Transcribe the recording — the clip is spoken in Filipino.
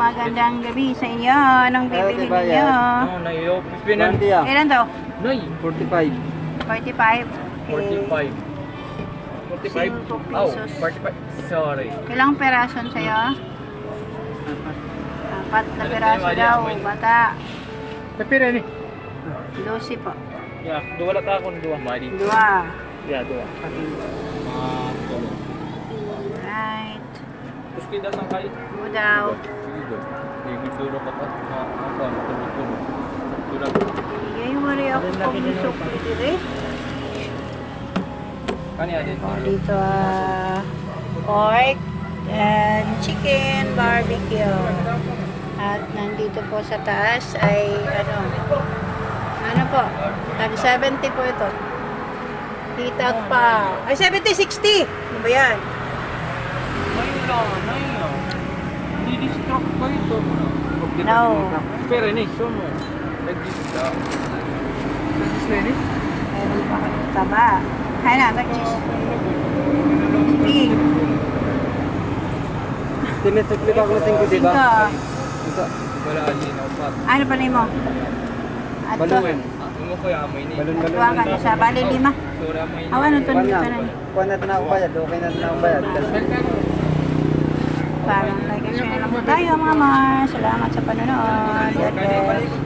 Magandang gabi sa inyo. Anong bibili ninyo? No, nayo. Pipinan. Ilan to? Noy. 45. 45. 45. 45. 5 Oh, pesos. 45. Sorry. Ilang perason sa'yo? 4 na peraso daw, bata. Pipira ni. 12 po. Ya, dua lang ako ng dua. Mali. 2. Ya, dua. Right. Terus kita sangkay. Mo daw. Sige, duro ka pa. Ako, tulog. Tulog. Igay mo rin ako pumusok dito Kanya din. dito pork and chicken barbecue. At nandito po sa taas ay ano po, 70 po ito. Kita pa. Ay, 70-60. Ano ba yan? Ngayon. Di-distract ko ito. No. Pero ni, sumo. Nag-distract. Nag-distract ni? Meron pa kayo taba. Kaya na, mag-cheese. Sige. Tinisukli ako ng 5, di ba? Cinco. Wala alin ako pa. Ano pa rin mo? Ato. Balungan. Mo ko ya may ni. Atuwa ka na siya. Bali 5. Sura may. Awan, ito Kuha na na. ito na. Kuha natin na ako bayad. Okay na ako bayad. Parang like and share na lang po tayo mga Mars. Salamat sa panonood. God bless.